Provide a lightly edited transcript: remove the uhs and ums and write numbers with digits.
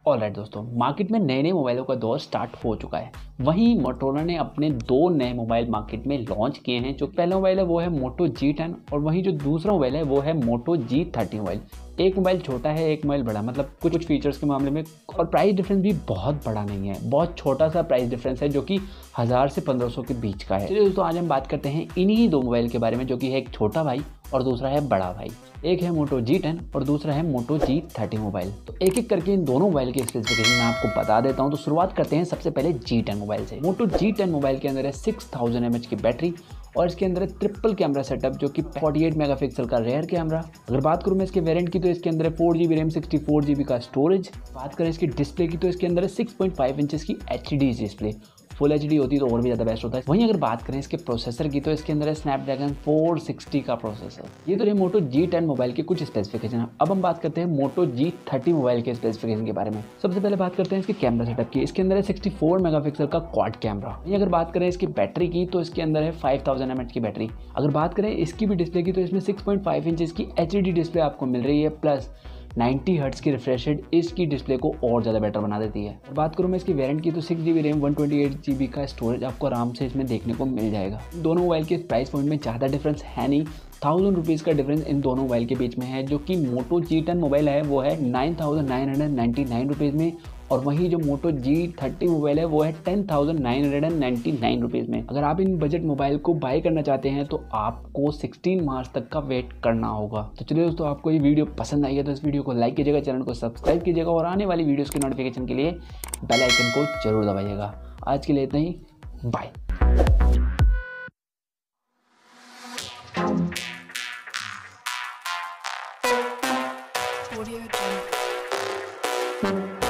Alright दोस्तों, market में नए नए मोबाइलों का दौर स्टार्ट हो चुका है। वहीं मोटोरोला ने अपने दो नए मोबाइल मार्केट में लॉन्च किए हैं। जो पहला मोबाइल है वो है मोटो G10 और वहीं जो दूसरा मोबाइल है वो है मोटो G30 मोबाइल। एक मोबाइल छोटा है, एक मोबाइल बड़ा, मतलब कुछ फीचर्स के मामले में, और प्राइस डिफरेंस भी बहुत बड़ा नहीं है, बहुत छोटा सा प्राइस डिफरेंस है जो कि 1000 से 1500 के बीच का है। चलिए दोस्तों, आज हम बात करते हैं इन्हीं दो मोबाइल के बारे में, जो कि है एक छोटा भाई और दूसरा है बड़ा भाई। एक है मोटो G10 और दूसरा है मोटो G30 मोबाइल। तो एक एक करके इन दोनों मोबाइल के स्पेसिफिकेशन मैं आपको बता देता हूं। तो शुरुआत करते हैं सबसे पहले G10 मोबाइल से। मोटो G10 मोबाइल के अंदर है 6000 mAh की बैटरी और इसके अंदर है ट्रिपल कैमरा सेटअप, जो कि 48 मेगापिक्सल का रेयर कैमरा। अगर बात करूं मैं इसके वेरिएंट की, तो इसके अंदर है 4GB रैम, 64GB का स्टोरेज। बात करें इसकी डिस्प्ले की, तो इसके अंदर है 6.5 इंचेस की HD डिस्प्ले। फुल HD होती तो और भी ज़्यादा बेस्ट होता है। वहीं अगर बात करें इसके प्रोसेसर की, तो इसके अंदर है स्नैपड्रैगन 460 का प्रोसेसर। ये तो रही मोटो G10 मोबाइल के कुछ स्पेसिफिकेशन। अब हम बात करते हैं मोटो G30 मोबाइल के स्पेसिफिकेशन के बारे में। सबसे पहले बात करते हैं इसके कैमरा सेटअप की। इसके अंदर है 64 मेगापिक्सल का क्वाड कैमरा। वहीं अगर बात करें इसकी बैटरी की, तो इसके अंदर है 5000 mAh की बैटरी। अगर बात करें इसकी भी डिस्प्ले की, तो इसमें 6.5 इंचेस की HD डिस्प्ले आपको मिल रही है, प्लस 90 हर्ट्ज की रिफ्रेश रेट इसकी डिस्प्ले को और ज़्यादा बेटर बना देती है। और बात करूँ मैं इसकी वेरिएंट की, तो 6GB रैम, 128GB का स्टोरेज आपको आराम से इसमें देखने को मिल जाएगा। दोनों मोबाइल के प्राइस पॉइंट में ज़्यादा डिफरेंस है नहीं, 1000 रुपीज़ का डिफरेंस इन दोनों मोबाइल के बीच में है। जो कि मोटो G10 मोबाइल है वो है 9999 रुपीज़ में, और वहीं जो मोटो G30 मोबाइल है वो है 10999 रुपीज़ में। अगर आप इन बजट मोबाइल को बाय करना चाहते हैं तो आपको 16 मार्च तक का वेट करना होगा। तो चलिए दोस्तों, आपको ये वीडियो पसंद आई है तो इस वीडियो को लाइक कीजिएगा, चैनल को सब्सक्राइब कीजिएगा और आने वाली वीडियोस की नोटिफिकेशन के लिए बेल आइकन को जरूर दबाइएगा। आज के लिए इतना ही, बाय। Audio Jungle.